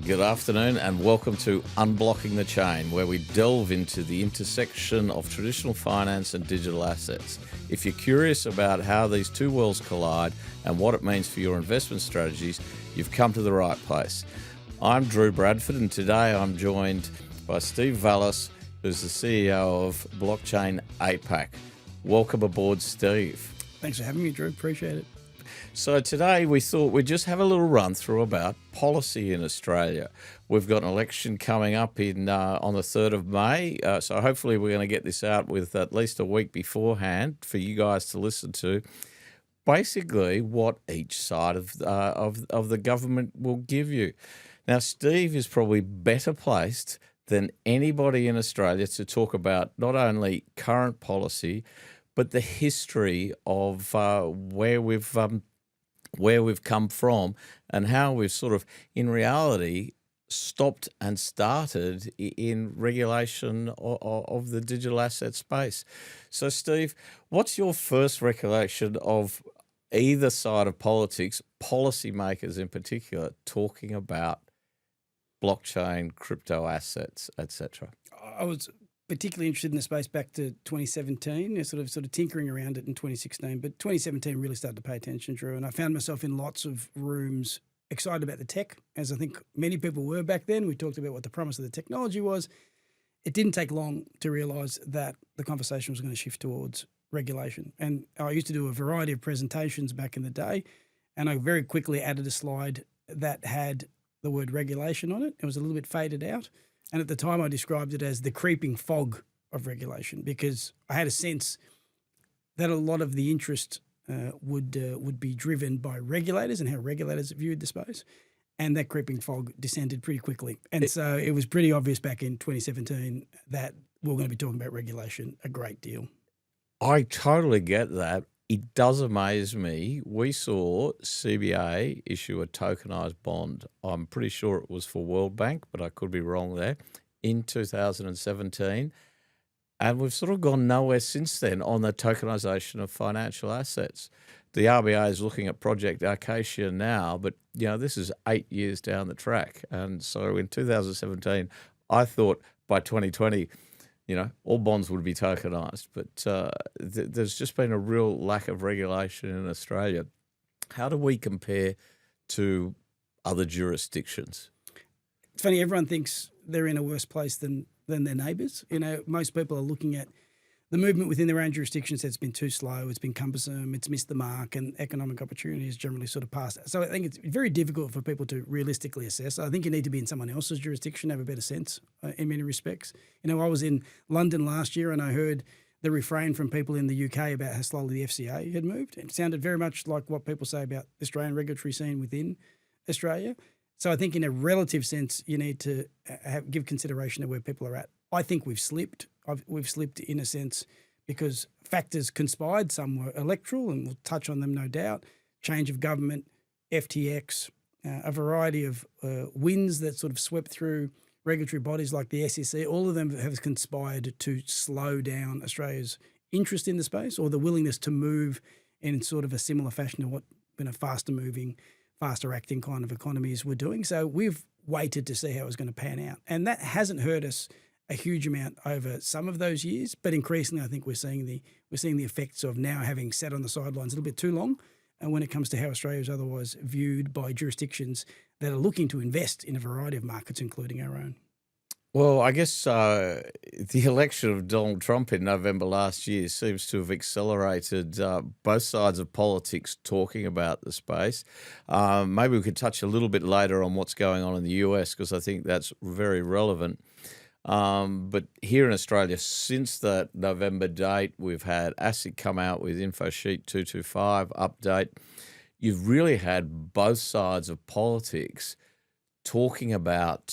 Good afternoon and welcome to Unblocking the Chain, where we delve into the intersection of traditional finance and digital assets. If you're curious about how these two worlds collide and what it means for your investment strategies, you've come to the right place. I'm Drew Bradford, and today I'm joined by Steve Vallas, who's the CEO of Blockchain APAC. Welcome aboard, Steve. Thanks for having me, Drew. Appreciate it. So today we thought we'd just have a little run through about policy in Australia. We've got an election coming up on the 3rd of May, so hopefully we're going to get this out with at least a week beforehand for you guys to listen to. Basically, what each side of the government will give you. Now, Steve is probably better placed than anybody in Australia to talk about not only current policy, but the history of where we've come from and how we've sort of, in reality, stopped and started in regulation of the digital asset space. So, Steve, what's your first recollection of either side of politics, policymakers in particular, talking about blockchain, crypto assets, etc.? I was particularly interested in the space back to 2017, sort of tinkering around it in 2016, but 2017 really started to pay attention, Drew, and I found myself in lots of rooms excited about the tech, as I think many people were back then. We talked about what the promise of the technology was. It didn't take long to realise that the conversation was going to shift towards regulation, and I used to do a variety of presentations back in the day, and I very quickly added a slide that had the word regulation on it. It was a little bit faded out. And at the time, I described it as the creeping fog of regulation, because I had a sense that a lot of the interest would be driven by regulators and how regulators viewed the space. And that creeping fog descended pretty quickly. And so it was pretty obvious back in 2017 that we were going to be talking about regulation a great deal. I totally get that. It does amaze me. We saw CBA issue a tokenized bond. I'm pretty sure it was for World Bank, but I could be wrong there, in 2017. And we've sort of gone nowhere since then on the tokenization of financial assets. The RBA is looking at Project Acacia now, but this is 8 years down the track. And so in 2017, I thought by 2020, all bonds would be tokenized, but there's just been a real lack of regulation in Australia. How do we compare to other jurisdictions? It's funny, everyone thinks they're in a worse place than their neighbours. Most people are looking at the movement within their own jurisdictions. It's been too slow, it's been cumbersome, it's missed the mark, and economic opportunity has generally sort of passed. So I think it's very difficult for people to realistically assess. I think you need to be in someone else's jurisdiction to have a better sense in many respects. I was in London last year and I heard the refrain from people in the UK about how slowly the FCA had moved. It sounded very much like what people say about the Australian regulatory scene within Australia. So I think in a relative sense, you need to give consideration to where people are at. I think we've slipped. We've slipped in a sense because factors conspired. Some were electoral, and we'll touch on them no doubt. Change of government, FTX, a variety of winds that sort of swept through regulatory bodies like the SEC. All of them have conspired to slow down Australia's interest in the space, or the willingness to move in sort of a similar fashion to what faster moving, faster acting kind of economies were doing. So we've waited to see how it was going to pan out, and that hasn't hurt us a huge amount over some of those years, but increasingly I think we're seeing the effects of now having sat on the sidelines a little bit too long, and when it comes to how Australia is otherwise viewed by jurisdictions that are looking to invest in a variety of markets, including our own. Well, I guess the election of Donald Trump in November last year seems to have accelerated both sides of politics talking about the space. Maybe we could touch a little bit later on what's going on in the US, because I think that's very relevant. But here in Australia, since that November date, we've had ASIC come out with InfoSheet 225 update. You've really had both sides of politics talking about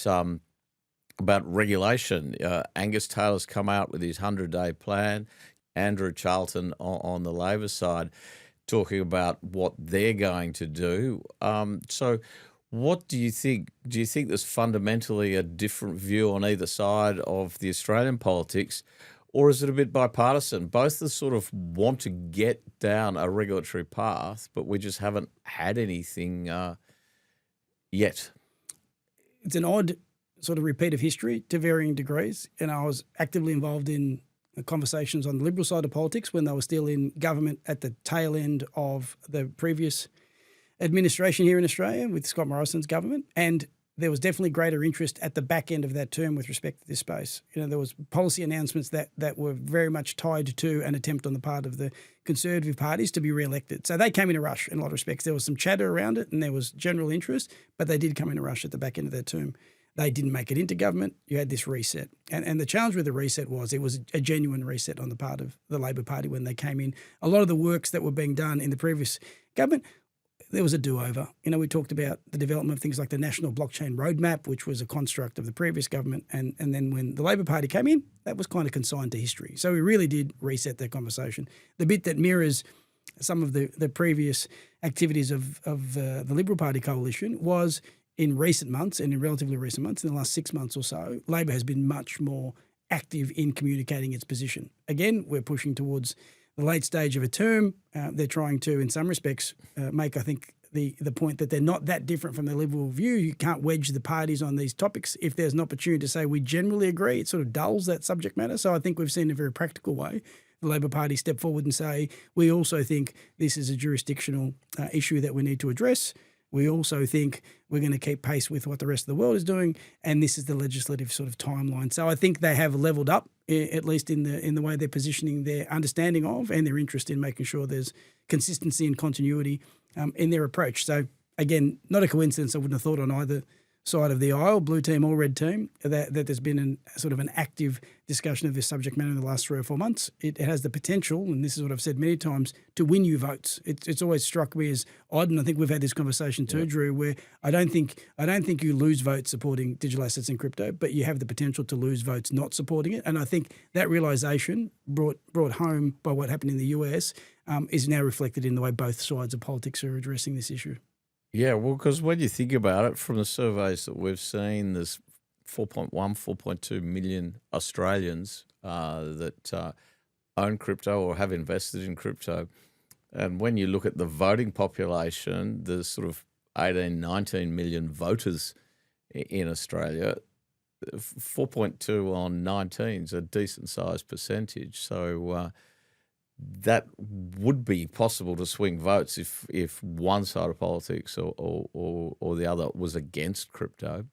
regulation. Angus Taylor's come out with his 100-day plan. Andrew Charlton on the Labor side talking about what they're going to do. So what do you think? Do you think there's fundamentally a different view on either side of the Australian politics, or is it a bit bipartisan? Both sort of want to get down a regulatory path, but we just haven't had anything yet. it's an odd sort of repeat of history to varying degrees. And I was actively involved in conversations on the Liberal side of politics when they were still in government at the tail end of the previous administration here in Australia with Scott Morrison's government. And there was definitely greater interest at the back end of that term with respect to this space. There was policy announcements that were very much tied to an attempt on the part of the Conservative parties to be re-elected. So they came in a rush in a lot of respects. There was some chatter around it and there was general interest, but they did come in a rush at the back end of their term. They didn't make it into government. You had this reset. And the challenge with the reset was it was a genuine reset on the part of the Labor Party when they came in. A lot of the works that were being done in the previous government, there was a do-over. We talked about the development of things like the National Blockchain Roadmap, which was a construct of the previous government. And then when the Labor Party came in, that was kind of consigned to history. So we really did reset that conversation. The bit that mirrors some of the previous activities of the Liberal Party coalition was in recent months, and in relatively recent months, in the last 6 months or so, Labor has been much more active in communicating its position. Again, we're pushing towards the late stage of a term. They're trying to, in some respects, make, I think, the point that they're not that different from the Liberal view. You can't wedge the parties on these topics. If there's an opportunity to say we generally agree, it sort of dulls that subject matter. So I think we've seen in a very practical way the Labor Party step forward and say, we also think this is a jurisdictional issue that we need to address. We also think we're going to keep pace with what the rest of the world is doing, and this is the legislative sort of timeline. So I think they have leveled up, at least in the way they're positioning their understanding of and their interest in making sure there's consistency and continuity in their approach. So again, not a coincidence. I wouldn't have thought on either side of the aisle, blue team or red team, that there's been sort of an active discussion of this subject matter in the last 3 or 4 months. It has the potential, and this is what I've said many times, to win you votes. It's always struck me as odd, and I think we've had this conversation too, Drew, where I don't think you lose votes supporting digital assets and crypto, but you have the potential to lose votes not supporting it. And I think that realisation brought home by what happened in the US is now reflected in the way both sides of politics are addressing this issue. Yeah, well, because when you think about it, from the surveys that we've seen, there's 4.2 million Australians that own crypto or have invested in crypto. And when you look at the voting population, there's sort of 18, 19 million voters in Australia. 4.2 on 19 is a decent-sized percentage. So that would be possible to swing votes if one side of politics or the other was against crypto.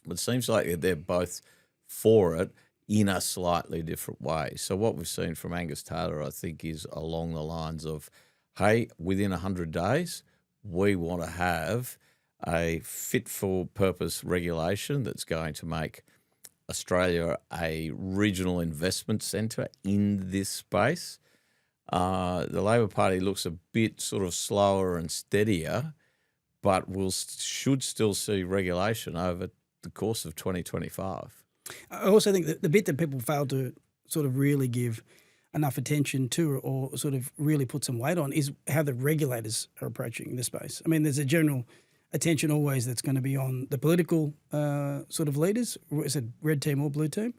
But it seems like they're both for it in a slightly different way. So what we've seen from Angus Taylor, I think, is along the lines of, hey, within 100 days, we want to have a fit-for-purpose regulation that's going to make Australia a regional investment centre in this space. The Labor Party looks a bit sort of slower and steadier, but should still see regulation over the course of 2025. I also think that the bit that people fail to sort of really give enough attention to or sort of really put some weight on is how the regulators are approaching the space. I mean, there's a general attention always that's going to be on the political sort of leaders, is it red team or blue team?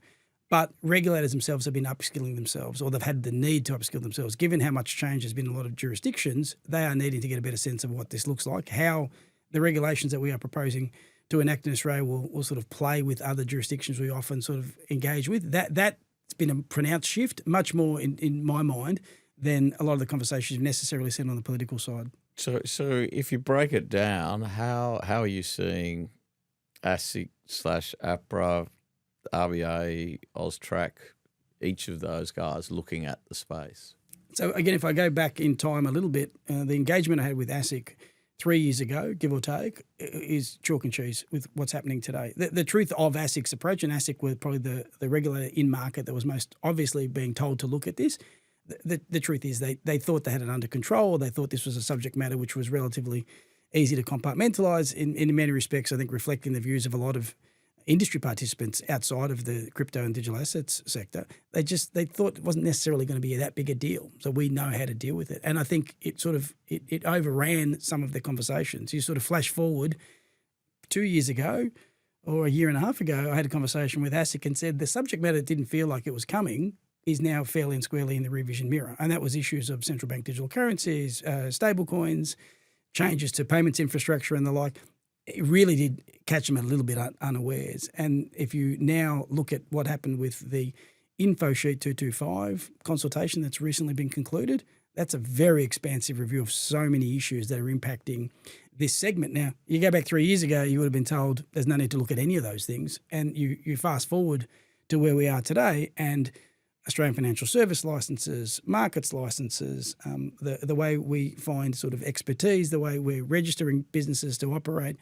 But regulators themselves have been upskilling themselves, or they've had the need to upskill themselves. Given how much change has been in a lot of jurisdictions, they are needing to get a better sense of what this looks like, how the regulations that we are proposing to enact in Australia will sort of play with other jurisdictions we often sort of engage with. That's been a pronounced shift, much more in my mind than a lot of the conversations you've necessarily seen on the political side. So if you break it down, how are you seeing ASIC/APRA, RBA, AUSTRAC, each of those guys looking at the space? So again, if I go back in time a little bit, the engagement I had with ASIC 3 years ago, give or take, is chalk and cheese with what's happening today. The truth of ASIC's approach, and ASIC were probably the regulator in market that was most obviously being told to look at this. The truth is they thought they had it under control. They thought this was a subject matter which was relatively easy to compartmentalize in many respects, I think reflecting the views of a lot of industry participants outside of the crypto and digital assets sector. They thought it wasn't necessarily going to be that big a deal. So we know how to deal with it. And I think it sort of it overran some of the conversations. You sort of flash forward 2 years ago or a year and a half ago, I had a conversation with ASIC and said the subject matter that didn't feel like it was coming is now fairly and squarely in the rear vision mirror. And that was issues of central bank digital currencies, stable coins, changes to payments infrastructure and the like. it really did catch them a little bit unawares. And if you now look at what happened with the Info Sheet 225 consultation that's recently been concluded, that's a very expansive review of so many issues that are impacting this segment. Now, you go back 3 years ago, you would have been told there's no need to look at any of those things. And you fast forward to where we are today, and Australian financial service licenses, markets licenses, the way we find sort of expertise, the way we're registering businesses to operate,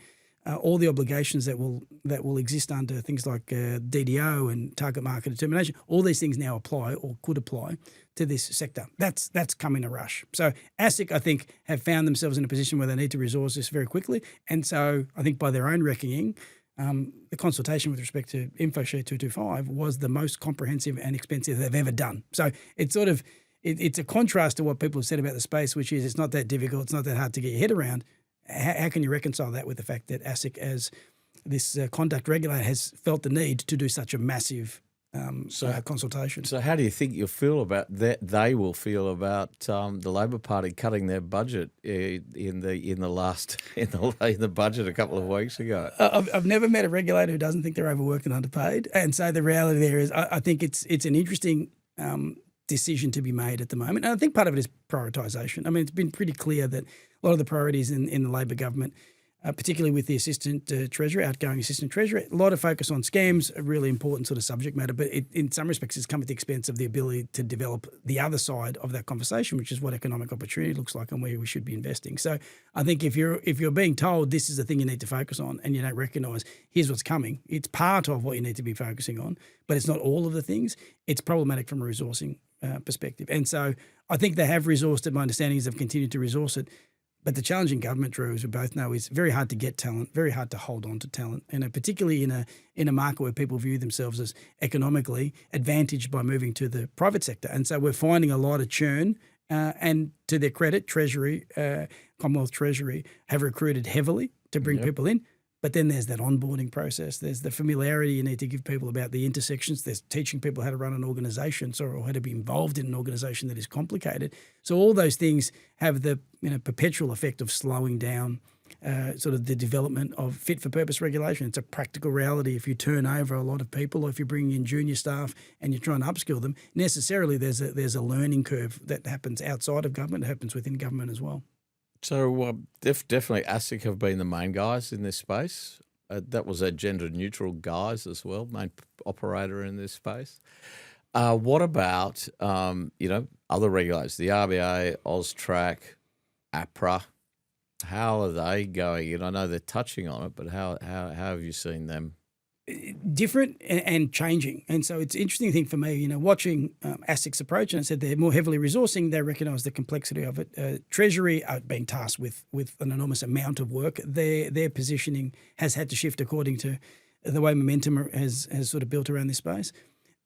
all the obligations that will exist under things like DDO and target market determination, all these things now apply or could apply to this sector. That's come in a rush. So ASIC, I think, have found themselves in a position where they need to resource this very quickly. And so I think by their own reckoning, the consultation with respect to Info Sheet 225 was the most comprehensive and expensive they've ever done. So it's sort of it's a contrast to what people have said about the space, which is it's not that difficult, it's not that hard to get your head around. How can you reconcile that with the fact that ASIC, as this conduct regulator, has felt the need to do such a massive consultation? So how do you think you'll feel about that? They will feel about the Labor Party cutting their budget in the budget a couple of weeks ago? I've never met a regulator who doesn't think they're overworked and underpaid, and so the reality there is, I think it's an interesting decision to be made at the moment, and I think part of it is prioritisation. I mean, it's been pretty clear that a lot of the priorities in the Labor government, particularly with the outgoing assistant treasurer, a lot of focus on scams, a really important sort of subject matter, but in some respects it's come at the expense of the ability to develop the other side of that conversation, which is what economic opportunity looks like and where we should be investing. So I think if you're being told this is the thing you need to focus on and you don't recognise here's what's coming, it's part of what you need to be focusing on, but it's not all of the things. It's problematic from a resourcing perspective. And so I think they have resourced it. My understanding is they've continued to resource it. But the challenge in government, Drew, as we both know, is very hard to get talent, very hard to hold on to talent, and particularly in a market where people view themselves as economically advantaged by moving to the private sector. And so we're finding a lot of churn. And to their credit, Treasury, Commonwealth Treasury, have recruited heavily to bring people in. But then there's that onboarding process. There's the familiarity you need to give people about the intersections. There's teaching people how to run an organisation or how to be involved in an organisation that is complicated. So all those things have the perpetual effect of slowing down sort of the development of fit-for-purpose regulation. It's a practical reality. If you turn over a lot of people or if you're bringing in junior staff and you're trying to upskill them, necessarily there's a learning curve that happens outside of government, it happens within government as well. So definitely ASIC have been the main guys in this space. That was a gender-neutral guys as well, main operator in this space. What about other regulators, the RBA, AUSTRAC, APRA? How are they going? And I know they're touching on it, but how have you seen them? Different and changing. And so it's an interesting thing for me, watching ASIC's approach, and I said they're more heavily resourcing, they recognise the complexity of it. Treasury are being tasked with an enormous amount of work. Their positioning has had to shift according to the way momentum has sort of built around this space.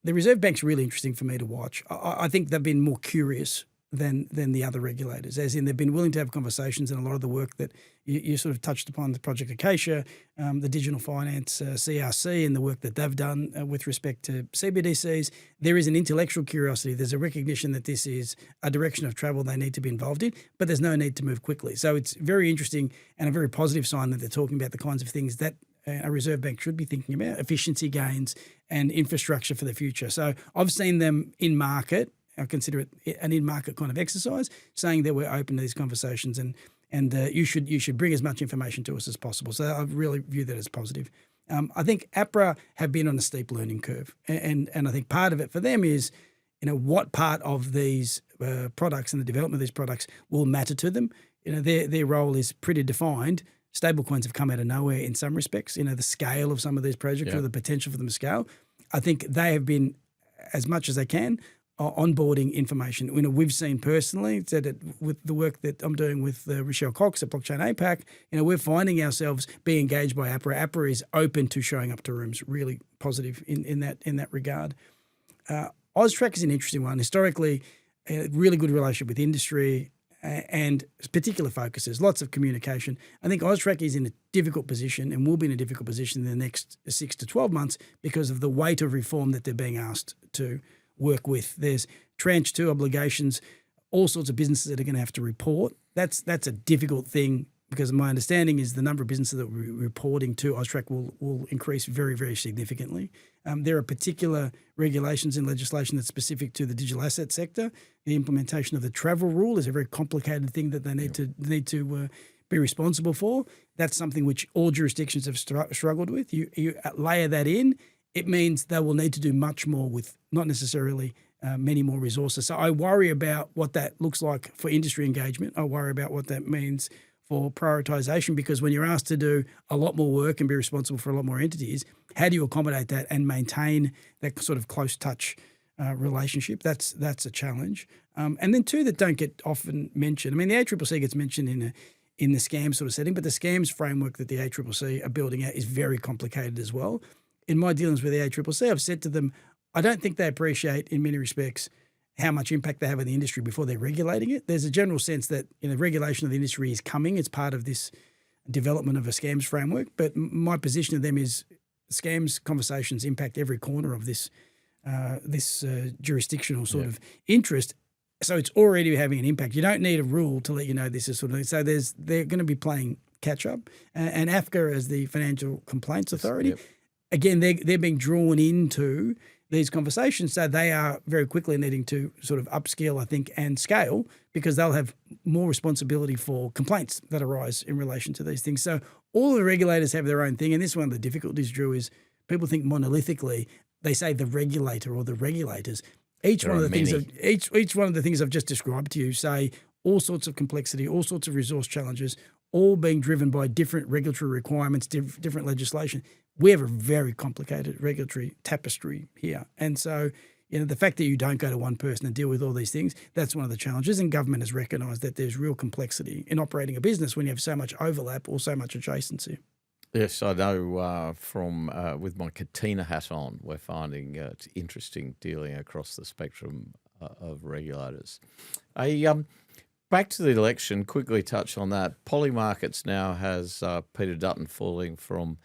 The Reserve Bank's really interesting for me to watch. I think they've been more curious than the other regulators, as in they've been willing to have conversations, and a lot of the work that you sort of touched upon, the Project Acacia, the digital finance, CRC, and the work that they've done with respect to CBDCs, there is an intellectual curiosity. There's a recognition that this is a direction of travel they need to be involved in, but there's no need to move quickly. So it's very interesting and a very positive sign that they're talking about the kinds of things that a Reserve Bank should be thinking about, efficiency gains and infrastructure for the future. So I've seen them in market. I consider it an in-market kind of exercise, saying that we're open to these conversations and you should bring as much information to us as possible. So I really view that as positive. I think APRA have been on a steep learning curve, and I think part of it for them is, what part of these products and the development of these products will matter to them. Their role is pretty defined. Stablecoins have come out of nowhere in some respects. The scale of some of these projects or the potential for them to scale. I think they have been, as much as they can, onboarding information. We've seen personally that with the work that I'm doing with Rochelle Cox at Blockchain APAC, we're finding ourselves being engaged by APRA. APRA is open to showing up to rooms, really positive in that regard. AUSTRAC is an interesting one. Historically, a really good relationship with industry and particular focuses, lots of communication. I think AUSTRAC is in a difficult position and will be in a difficult position in the next 6 to 12 months because of the weight of reform that they're being asked to work with. There's tranche 2 obligations, all sorts of businesses that are going to have to report. That's a difficult thing because my understanding is the number of businesses that we're reporting to AUSTRAC will increase very, very significantly. There are particular regulations and legislation that's specific to the digital asset sector. The implementation of the travel rule is a very complicated thing that they need to be responsible for. That's something which all jurisdictions have struggled with. You layer that in, it means they will need to do much more with not necessarily many more resources. So I worry about what that looks like for industry engagement. I worry about what that means for prioritisation, because when you're asked to do a lot more work and be responsible for a lot more entities, how do you accommodate that and maintain that sort of close touch relationship? That's a challenge. And then two that don't get often mentioned. I mean, the ACCC gets mentioned in the scam sort of setting, but the scams framework that the ACCC are building out is very complicated as well. In my dealings with the ACCC, I've said to them, I don't think they appreciate in many respects how much impact they have on the industry before they're regulating it. There's a general sense that regulation of the industry is coming. It's part of this development of a scams framework. But my position of them is scams conversations impact every corner of this jurisdictional sort of interest. So it's already having an impact. You don't need a rule to let you know this is sort of. So they're going to be playing catch up. And AFCA, as the Financial Complaints Authority, again, they're being drawn into these conversations. So they are very quickly needing to sort of upscale, I think, and scale, because they'll have more responsibility for complaints that arise in relation to these things. So all the regulators have their own thing. And this is one of the difficulties, Drew, is people think monolithically. They say the regulator or the regulators. Each one of the things I've just described to you say all sorts of complexity, all sorts of resource challenges, all being driven by different regulatory requirements, different legislation. We have a very complicated regulatory tapestry here. And so, the fact that you don't go to one person and deal with all these things, that's one of the challenges. And government has recognised that there's real complexity in operating a business when you have so much overlap or so much adjacency. Yes, I know from with my Katina hat on, we're finding it's interesting dealing across the spectrum of regulators. Back to the election, quickly touch on that. Polymarkets now has Peter Dutton falling from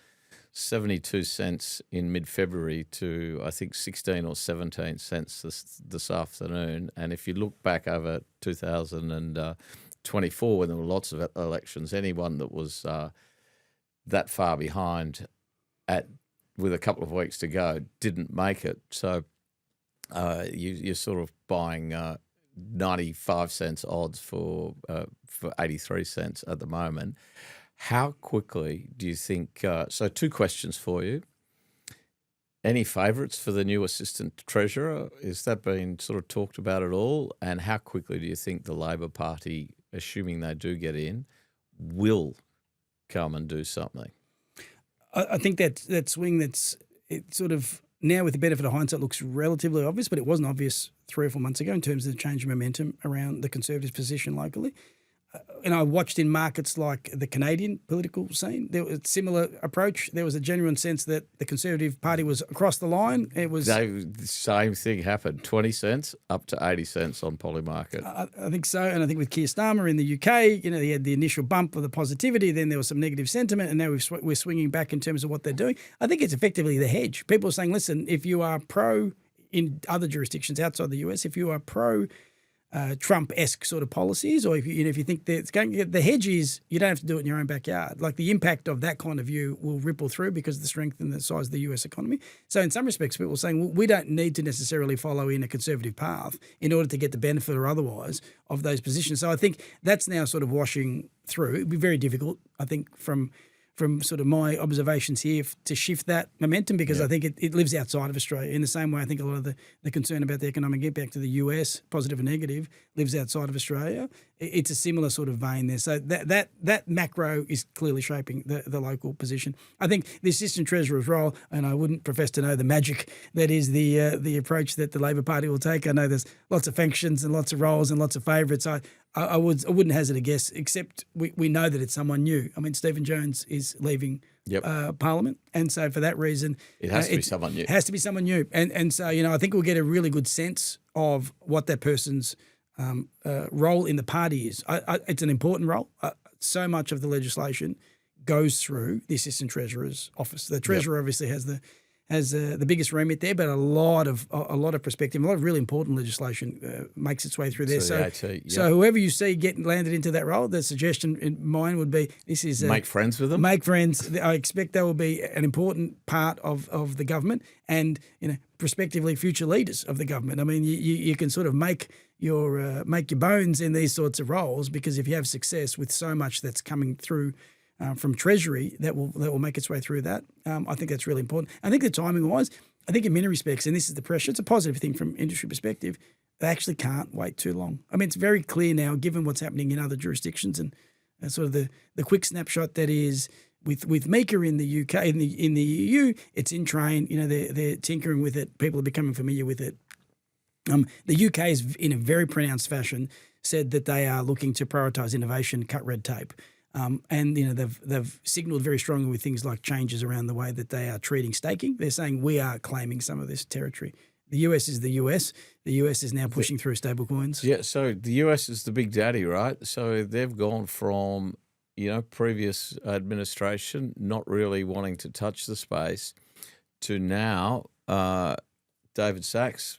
72 cents in mid-February to, I think, 16 or 17 cents this afternoon. And if you look back over 2024, when there were lots of elections, anyone that was that far behind with a couple of weeks to go didn't make it. So you're sort of buying 95 cents odds for 83 cents at the moment. How quickly do you think so two questions for you. Any favourites for the new Assistant Treasurer? Is that been sort of talked about at all? And how quickly do you think the Labor Party, assuming they do get in, will come and do something? I think that swing it sort of now with the benefit of hindsight looks relatively obvious, but it wasn't obvious 3 or 4 months ago in terms of the change of momentum around the Conservatives' position locally. And I watched in markets like the Canadian political scene, there was a similar approach. There was a genuine sense that the Conservative Party was across the line. It was the same thing happened, 20 cents up to 80 cents on Polymarket. I think so. And I think with Keir Starmer in the UK, he had the initial bump of the positivity, then there was some negative sentiment, and now we're swinging back in terms of what they're doing. I think it's effectively the hedge. People are saying, listen, if you are pro in other jurisdictions outside the US, if you are pro Trump-esque sort of policies, or if you think that it's going, the hedge is you don't have to do it in your own backyard. Like the impact of that kind of view will ripple through because of the strength and the size of the US economy. So in some respects, people are saying, well, we don't need to necessarily follow in a conservative path in order to get the benefit or otherwise of those positions. So I think that's now sort of washing through. It'd be very difficult, I think, from sort of my observations here to shift that momentum, because I think it lives outside of Australia. In the same way, I think a lot of the concern about the economic impact of the US, positive and negative, lives outside of Australia. It's a similar sort of vein there. So that macro is clearly shaping the local position. I think the Assistant Treasurer's role, and I wouldn't profess to know the magic that is the approach that the Labor Party will take. I know there's lots of functions and lots of roles and lots of favourites. I wouldn't hazard a guess, except we know that it's someone new. I mean, Stephen Jones is leaving Parliament, and so for that reason, it has to be someone new. It has to be someone new, and so I think we'll get a really good sense of what that person's role in the party is. It's an important role. So much of the legislation goes through the Assistant Treasurer's office. The Treasurer obviously has has the biggest remit there, but a lot of perspective, a lot of really important legislation makes its way through there. So the AT, yep. So whoever you see getting landed into that role, the suggestion in mine would be this is make friends with them. Make friends. I expect they will be an important part of the government, and prospectively future leaders of the government. I mean, you can sort of make your bones in these sorts of roles, because if you have success with so much that's coming through from Treasury that will make its way through that, I think that's really important. I think the timing wise, I think in many respects, and this is the pressure, it's a positive thing from industry perspective, they actually can't wait too long. I mean, it's very clear now, given what's happening in other jurisdictions and sort of the quick snapshot that is with MiCA in the UK, in the EU, it's in train. They're tinkering with it. People are becoming familiar with it. The UK is, in a very pronounced fashion, said that they are looking to prioritise innovation, cut red tape. And they've signalled very strongly with things like changes around the way that they are treating staking. They're saying we are claiming some of this territory. The US is the US. The US is now pushing through stablecoins. Yeah, so the US is the big daddy, right? So they've gone from previous administration not really wanting to touch the space to now David Sachs,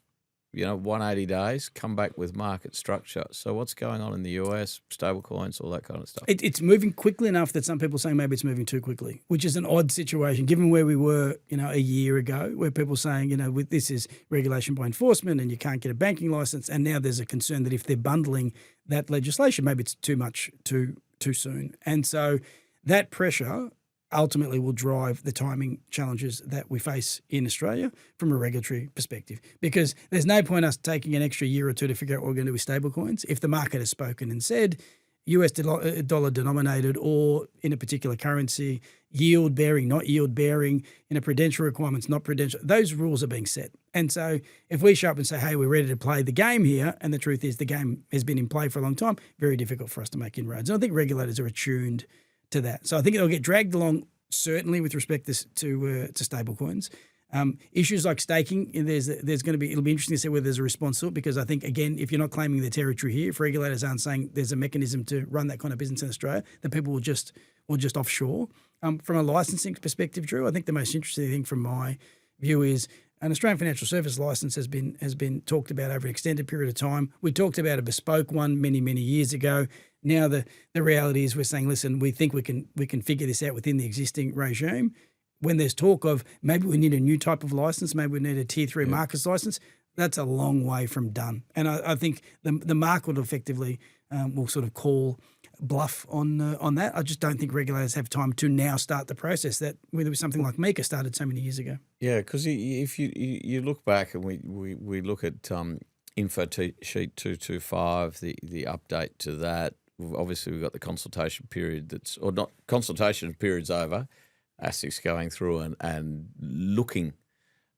180 days, come back with market structure. So what's going on in the US, stablecoins, all that kind of stuff? It's moving quickly enough that some people are saying maybe it's moving too quickly, which is an odd situation given where we were, a year ago, where people are saying, this is regulation by enforcement and you can't get a banking license. And now there's a concern that if they're bundling that legislation, maybe it's too much too soon. And so that pressure ultimately will drive the timing challenges that we face in Australia from a regulatory perspective, because there's no point us taking an extra year or two to figure out what we're going to do with stablecoins if the market has spoken and said US dollar denominated or in a particular currency, yield bearing, not yield bearing, prudential requirements, not prudential. Those rules are being set. And so if we show up and say, hey, we're ready to play the game here, and the truth is the game has been in play for a long time, very difficult for us to make inroads. And I think regulators are attuned to that. So I think it'll get dragged along, certainly with respect to stablecoins. Issues like staking, it'll be interesting to see whether there's a response to it, because I think, again, if you're not claiming the territory here, if regulators aren't saying there's a mechanism to run that kind of business in Australia, then people will just offshore. From a licensing perspective, Drew, I think the most interesting thing from my view is an Australian financial service license has been talked about over an extended period of time. We talked about a bespoke one many, many years ago. Now the reality is we're saying, listen, we think we can figure this out within the existing regime. When there's talk of maybe we need a new type of license, maybe we need a tier 3 markets license, that's a long way from done. And I think the market effectively will sort of call bluff on that. I just don't think regulators have time to now start the process that whether it was something like MiCA started so many years ago. Yeah, because if you look back and we look at info sheet 225, the update to that. Obviously, we've got the consultation period consultation period's over. ASIC's going through and looking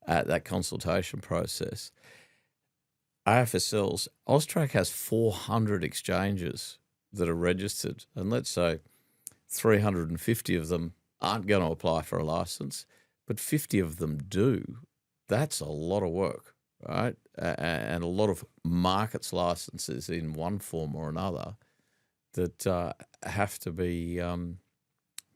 at that consultation process. AFSLs, Austrac has 400 exchanges that are registered, and let's say 350 of them aren't going to apply for a license, but 50 of them do. That's a lot of work, right? And a lot of markets licenses in one form or another that have to be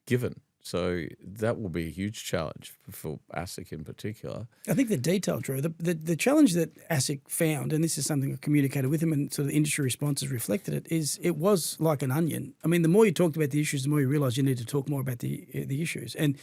given. So that will be a huge challenge for ASIC in particular. I think the detail, Drew, the challenge that ASIC found, and this is something I communicated with him and sort of industry responses reflected it, is it was like an onion. I mean, the more you talked about the issues, the more you realise you need to talk more about the issues. And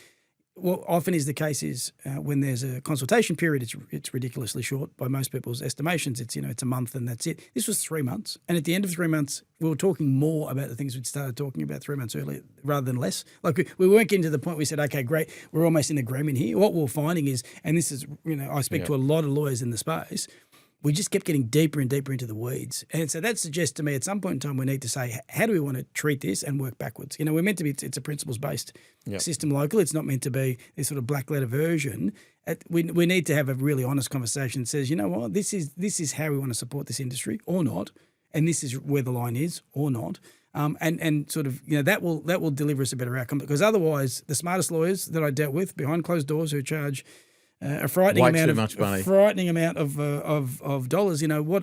what often is the case is when there's a consultation period, it's ridiculously short by most people's estimations. It's a month and that's it. This was 3 months, and at the end of 3 months, we were talking more about the things we'd started talking about 3 months earlier rather than less. Like we weren't getting to the point we said, okay, great, we're almost in agreement here. What we're finding is, and this is, I speak to a lot of lawyers in the space, we just kept getting deeper and deeper into the weeds. And so that suggests to me at some point in time we need to say, how do we want to treat this and work backwards? We're meant to be, it's a principles-based system local. It's not meant to be this sort of black letter version. We need to have a really honest conversation that says, you know what, this is how we want to support this industry or not, and this is where the line is or not. And sort of, that will deliver us a better outcome, because otherwise the smartest lawyers that I dealt with behind closed doors who charge a frightening amount of dollars.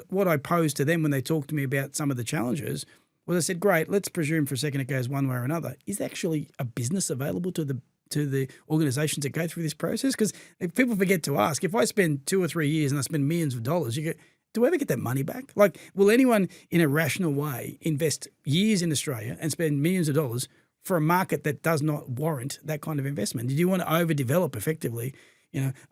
What I posed to them when they talked to me about some of the challenges was, I said, great, let's presume for a second it goes one way or another. Is actually a business available to to the organisations that go through this process? Because people forget to ask. If I spend 2 or 3 years and I spend millions of dollars, you go, do I ever get that money back? Like, will anyone in a rational way invest years in Australia and spend millions of dollars for a market that does not warrant that kind of investment? Did you want to overdevelop effectively,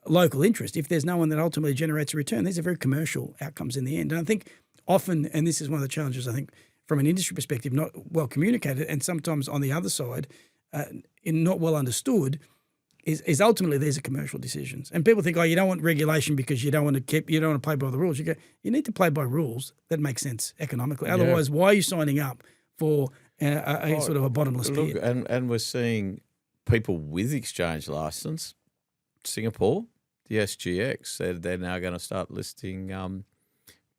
local interest if there's no one that ultimately generates a return? These are very commercial outcomes in the end. And I think often, and this is one of the challenges, I think, from an industry perspective, not well communicated, and sometimes on the other side, not well understood, is ultimately these are commercial decisions. And people think, you don't want regulation because you don't want to play by the rules. You go, you need to play by rules that make sense economically. Otherwise, why are you signing up for sort of a bottomless pit? And we're seeing people with exchange license. Singapore, the SGX said they're now going to start listing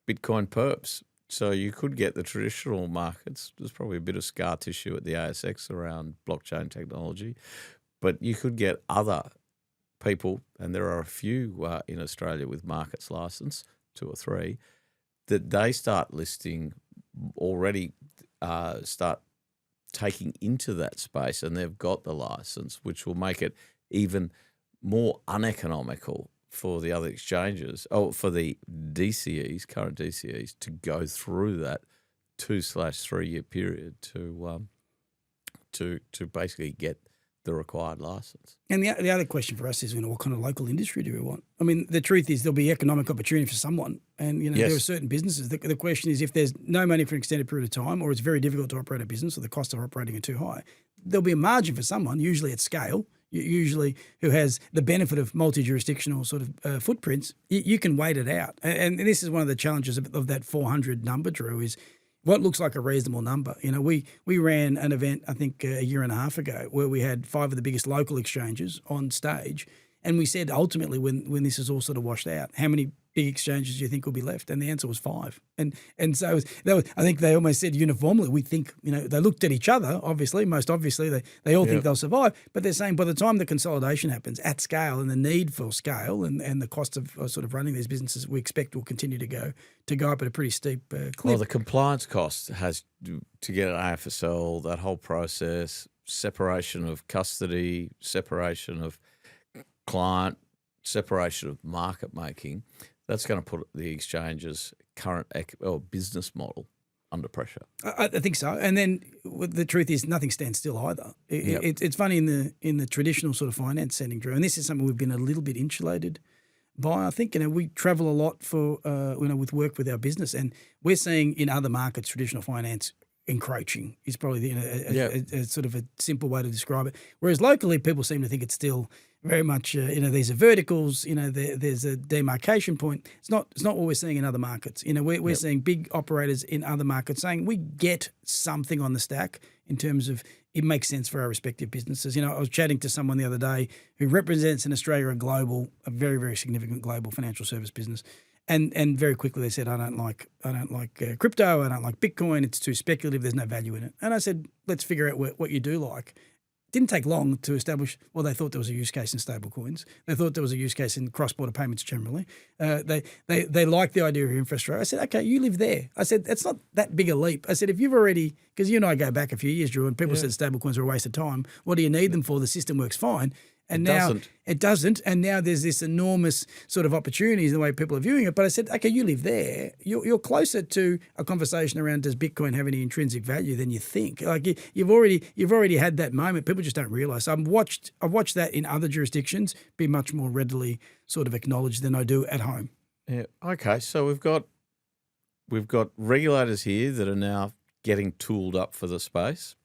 Bitcoin perps. So you could get the traditional markets. There's probably a bit of scar tissue at the ASX around blockchain technology, but you could get other people, and there are a few in Australia with markets license, 2 or 3, that they start listing already, start taking into that space, and they've got the license, which will make it even more uneconomical for the other exchanges, for the DCEs, current DCEs, to go through that 2/3 year period to basically get the required license. And the other question for us is, what kind of local industry do we want? I mean, the truth is there'll be economic opportunity for someone, and there are certain businesses. The question is, if there's no money for an extended period of time, or it's very difficult to operate a business, or the cost of operating are too high, there'll be a margin for someone, usually at scale, usually who has the benefit of multi-jurisdictional sort of footprints. You can wait it out, and this is one of the challenges of that 400 number, Drew, is what looks like a reasonable number. We ran an event, I think, a year and a half ago, where we had 5 of the biggest local exchanges on stage, and we said ultimately, when this is all sort of washed out, how many big exchanges do you think will be left? And the answer was 5. And so I think they almost said uniformly, we think, they looked at each other, obviously, most obviously, they all think they'll survive, but they're saying by the time the consolidation happens at scale, and the need for scale and the cost of sort of running these businesses, we expect will continue to go up at a pretty steep clip. Well, the compliance cost has to get an AFSL, that whole process, separation of custody, separation of client, separation of market making. That's going to put the exchange's current business model under pressure. I think so. And then the truth is, nothing stands still either. It's funny in the traditional sort of finance setting, Drew, and this is something we've been a little bit insulated by. I think we travel a lot for with work with our business, and we're seeing in other markets traditional finance encroaching is probably a sort of a simple way to describe it. Whereas locally, people seem to think it's still very much, these are verticals. There's a demarcation point. It's not what we're seeing in other markets. We're seeing big operators in other markets saying we get something on the stack in terms of it makes sense for our respective businesses. I was chatting to someone the other day who represents in Australia a very, very significant global financial service business. And very quickly they said, I don't like crypto, I don't like Bitcoin, it's too speculative, there's no value in it. And I said, let's figure out what you do like. Didn't take long to establish, they thought there was a use case in stablecoins. They thought there was a use case in cross-border payments generally. They liked the idea of infrastructure. I said, okay, you live there. I said, that's not that big a leap. I said, if you've already, because you and I go back a few years, Drew, and people said stablecoins are a waste of time. What do you need them for? The system works fine. And it doesn't. And now there's this enormous sort of opportunities in the way people are viewing it. But I said, okay, you live there. You're closer to a conversation around does Bitcoin have any intrinsic value than you think. Like you've already had that moment. People just don't realise. I've watched that in other jurisdictions be much more readily sort of acknowledged than I do at home. Yeah. Okay. So we've got regulators here that are now getting tooled up for the space.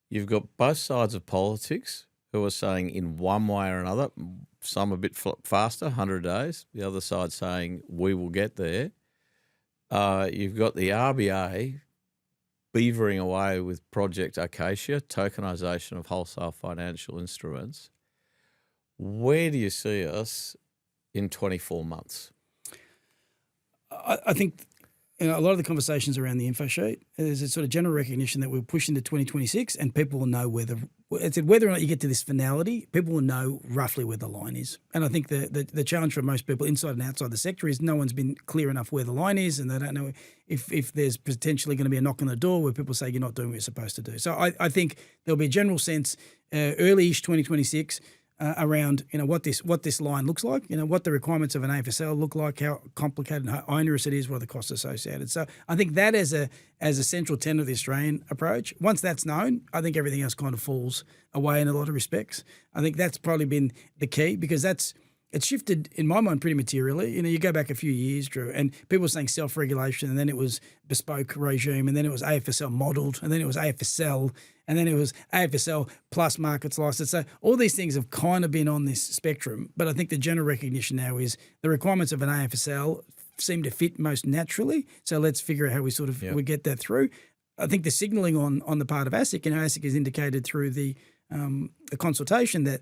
You've got both sides of politics who are saying in one way or another, some a bit faster, 100 days, the other side saying we will get there. You've got the RBA beavering away with Project Acacia, tokenisation of wholesale financial instruments. Where do you see us in 24 months? I think a lot of the conversations around the info sheet, there's a sort of general recognition that we'll push into 2026 and people will know whether or not you get to this finality, people will know roughly where the line is. And I think the challenge for most people inside and outside the sector is no one's been clear enough where the line is, and they don't know if there's potentially going to be a knock on the door where people say you're not doing what you're supposed to do. So I think there'll be a general sense early-ish 2026 around what this line looks like, what the requirements of an AFSL look like, how complicated and how onerous it is, what are the costs associated. So I think that as a central tenet of the Australian approach, once that's known, I think everything else kind of falls away in a lot of respects. I think that's probably been the key because it's shifted in my mind pretty materially. You go back a few years, Drew, and people were saying self-regulation, and then it was bespoke regime, and then it was AFSL modelled, and then it was AFSL, and then it was AFSL plus markets license. So all these things have kind of been on this spectrum, but I think the general recognition now is the requirements of an AFSL seem to fit most naturally. So let's figure out how we sort of we get that through. I think the signalling on the part of ASIC, ASIC has indicated through the consultation that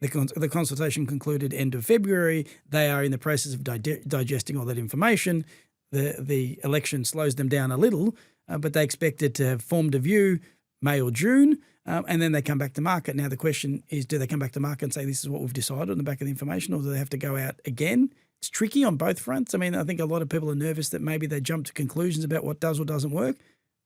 the consultation concluded end of February. They are in the process of digesting all that information. The election slows them down a little, but they expect it to have formed a view May or June, and then they come back to market. Now the question is, do they come back to market and say this is what we've decided on the back of the information, or do they have to go out again? It's tricky on both fronts. I mean, I think a lot of people are nervous that maybe they jump to conclusions about what does or doesn't work.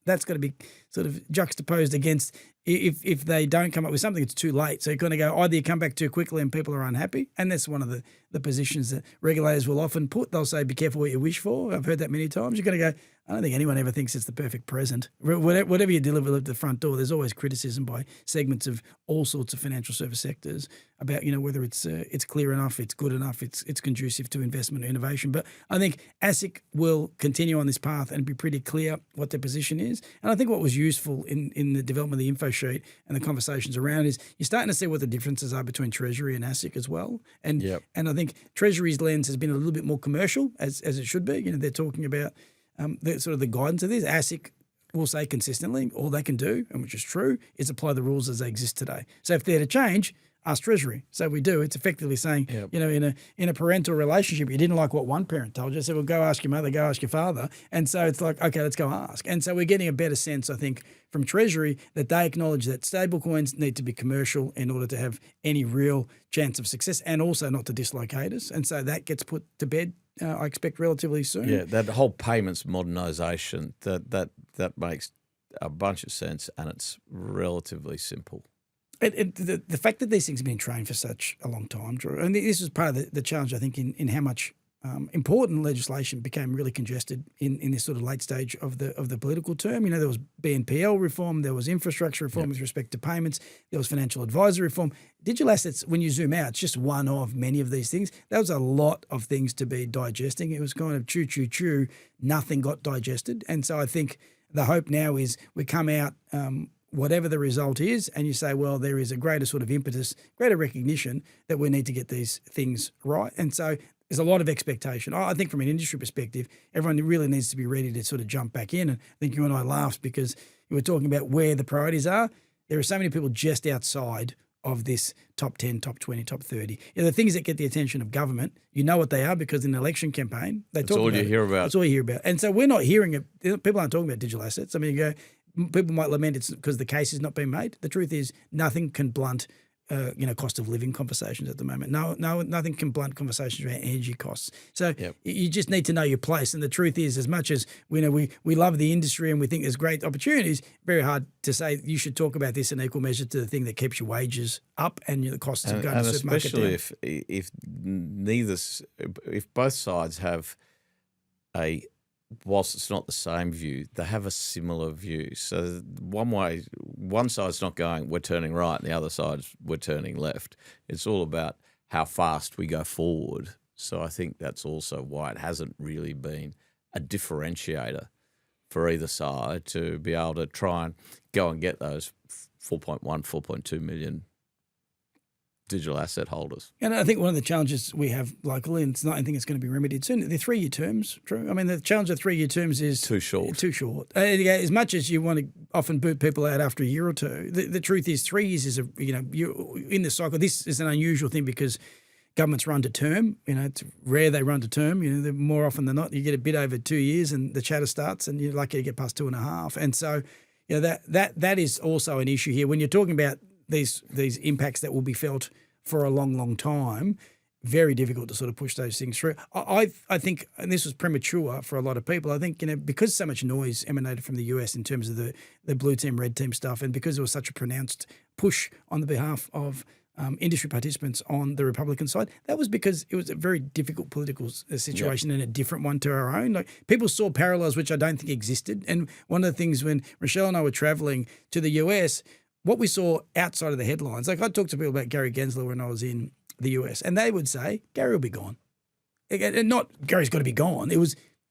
That's got to be sort of juxtaposed against if they don't come up with something, it's too late. So you're going to go either you come back too quickly and people are unhappy, and that's one of the positions that regulators will often put. They'll say, be careful what you wish for. I've heard that many times. You're going to go, I don't think anyone ever thinks it's the perfect present. Whatever you deliver at the front door, there's always criticism by segments of all sorts of financial service sectors about whether it's clear enough, it's good enough, it's conducive to investment and innovation. But I think ASIC will continue on this path and be pretty clear what their position is. And I think what was useful in the development of the info sheet and the conversations around is you're starting to see what the differences are between Treasury and ASIC as well. And I think Treasury's lens has been a little bit more commercial as it should be. They're talking about the guidance of this. ASIC will say consistently all they can do, and which is true, is apply the rules as they exist today. So if they're to change, ask Treasury. So we do. It's effectively saying, in a parental relationship, you didn't like what one parent told you, so well, go ask your mother, go ask your father. And so it's like, okay, let's go ask. And so we're getting a better sense, I think, from Treasury that they acknowledge that stablecoins need to be commercial in order to have any real chance of success and also not to dislocate us. And so that gets put to bed, I expect, relatively soon. Yeah, that whole payments modernisation, that makes a bunch of sense, and it's relatively simple. The fact that these things have been trained for such a long time, Drew, and this was part of the challenge, I think, in how much important legislation became really congested in this sort of late stage of the political term. There was BNPL reform, there was infrastructure reform with respect to payments, there was financial advisory reform. Digital assets, when you zoom out, it's just one of many of these things. That was a lot of things to be digesting. It was kind of chew, nothing got digested. And so I think the hope now is we come out whatever the result is, and you say, well, there is a greater sort of impetus, greater recognition that we need to get these things right. And so there's a lot of expectation. I think from an industry perspective, everyone really needs to be ready to sort of jump back in. And I think you and I laughed because you were talking about where the priorities are. There are so many people just outside of this top 10, top 20, top 30. The things that get the attention of government, you know what they are because in an election campaign, they talk about it. That's all you hear about. That's all you hear about. And so we're not hearing it. People aren't talking about digital assets. I mean, people might lament it's because the case is not being made. The truth is nothing can blunt cost of living conversations at the moment. No, nothing can blunt conversations around energy costs. So you just need to know your place. And the truth is, as much as we love the industry and we think there's great opportunities, very hard to say you should talk about this in equal measure to the thing that keeps your wages up and the costs of going to the supermarket down. Especially if both sides have whilst it's not the same view, they have a similar view. So one side's not going, we're turning right, and the other side's, we're turning left. It's all about how fast we go forward. So I think that's also why it hasn't really been a differentiator for either side to be able to try and go and get those 4.1, 4.2 million digital asset holders. And I think one of the challenges we have locally, and it's not anything that's going to be remedied soon, the 3-year terms, Drew. I mean, the challenge of 3-year terms is too short. As much as you want to often boot people out after a year or two, the truth is 3 years is you're in the cycle. This is an unusual thing because governments run to term. It's rare they run to term. They're more often than not, you get a bit over 2 years and the chatter starts and you're lucky to get past 2.5. And so, that is also an issue here. When you're talking about these impacts that will be felt for a long, long time, very difficult to sort of push those things through. I think, and this was premature for a lot of people, I think, because so much noise emanated from the US in terms of the blue team, red team stuff, and because there was such a pronounced push on the behalf of industry participants on the Republican side, that was because it was a very difficult political situation and a different one to our own. Like, people saw parallels which I don't think existed. And one of the things when Rochelle and I were traveling to the US, what we saw outside of the headlines, like I talked to people about Gary Gensler when I was in the US, and they would say Gary will be gone. And not Gary's got to be gone.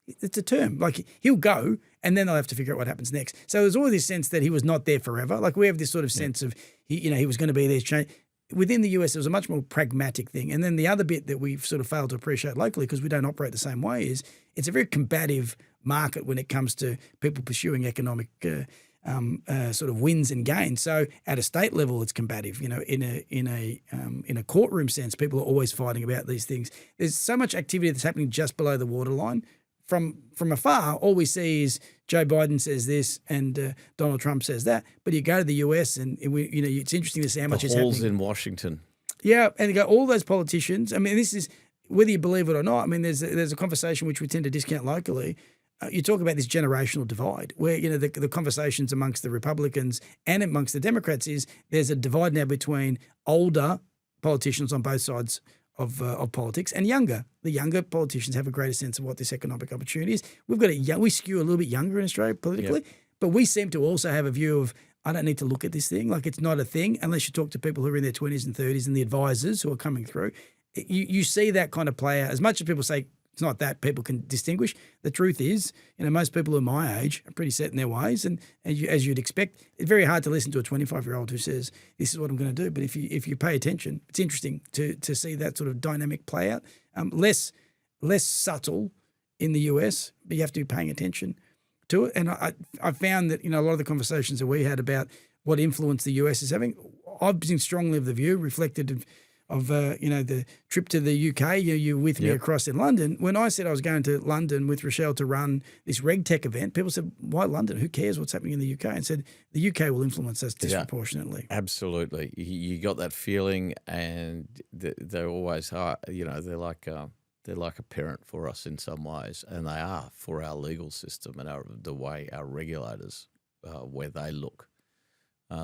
It's a term. Like, he'll go, and then they'll have to figure out what happens next. So there's always this sense that he was not there forever. Like, we have this sort of sense of he was going to be there. Within the US, it was a much more pragmatic thing. And then the other bit that we've sort of failed to appreciate locally, because we don't operate the same way, is it's a very combative market when it comes to people pursuing economic sort of wins and gains. So at a state level, it's combative. In a courtroom sense, people are always fighting about these things. There's so much activity that's happening just below the waterline. From afar, all we see is Joe Biden says this and Donald Trump says that. But you go to the US and it's interesting to see how much is happening. The halls in Washington. Yeah, and you go, all those politicians. I mean, this is, whether you believe it or not, I mean, there's a conversation which we tend to discount locally. You talk about this generational divide where, the conversations amongst the Republicans and amongst the Democrats is there's a divide now between older politicians on both sides of politics and younger. The younger politicians have a greater sense of what this economic opportunity is. We skew a little bit younger in Australia politically, but we seem to also have a view of, I don't need to look at this thing. Like, it's not a thing unless you talk to people who are in their 20s and 30s and the advisors who are coming through. You see that kind of play out. As much as people say, it's not that people can distinguish. The truth is, most people who are my age are pretty set in their ways, and as you'd expect, it's very hard to listen to a 25-year-old who says, "This is what I'm going to do." But if you pay attention, it's interesting to see that sort of dynamic play out. Less subtle in the US, but you have to be paying attention to it. And I found that a lot of the conversations that we had about what influence the US is having, I've been strongly of the view, reflected of the trip to the UK, you were with me across in London. When I said I was going to London with Rochelle to run this RegTech event, people said, why London? Who cares what's happening in the UK? And said, the UK will influence us disproportionately. Yeah, absolutely. You got that feeling, and they're always, they're like a parent for us in some ways, and they are for our legal system and the way our regulators, where they look.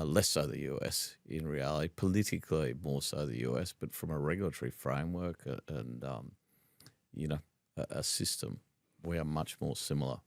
Less so the US in reality, politically more so the US, but from a regulatory framework and a system, we are much more similar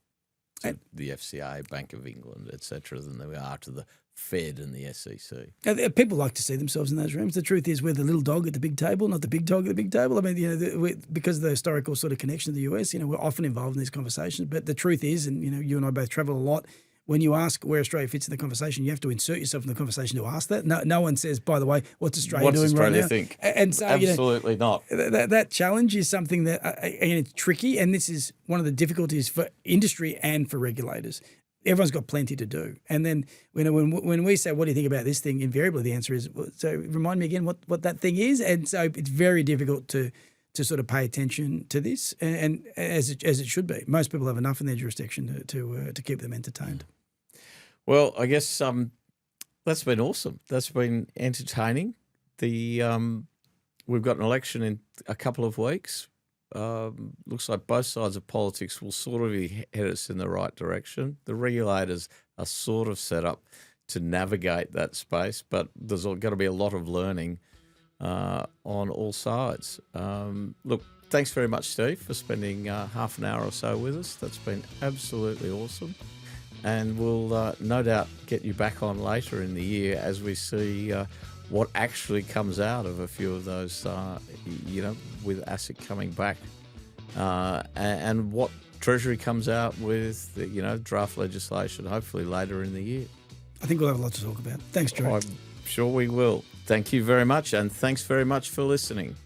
to the FCA, Bank of England, etc., than we are to the Fed and the SEC. People like to see themselves in those rooms. The truth is, we're the little dog at the big table, not the big dog at the big table. I mean, because of the historical sort of connection to the US, we're often involved in these conversations. But the truth is, and you and I both travel a lot. When you ask where Australia fits in the conversation, you have to insert yourself in the conversation to ask that. No one says, by the way, what's Australia doing right now? Think? And so, absolutely not. That challenge is something that, again, it's tricky, and this is one of the difficulties for industry and for regulators. Everyone's got plenty to do. And then when we say, what do you think about this thing, invariably the answer is, so remind me again what that thing is. And so it's very difficult to sort of pay attention to this, and as it should be. Most people have enough in their jurisdiction to keep them entertained. Well, I guess that's been awesome. That's been entertaining. We've got an election in a couple of weeks. Looks like both sides of politics will sort of head us in the right direction. The regulators are sort of set up to navigate that space, but there's got to be a lot of learning on all sides. Look, thanks very much, Steve, for spending half an hour or so with us. That's been absolutely awesome. And we'll no doubt get you back on later in the year as we see what actually comes out of a few of those, with ASIC coming back, and what Treasury comes out with, draft legislation, hopefully later in the year. I think we'll have a lot to talk about. Thanks, Drew. I'm sure we will. Thank you very much, and thanks very much for listening.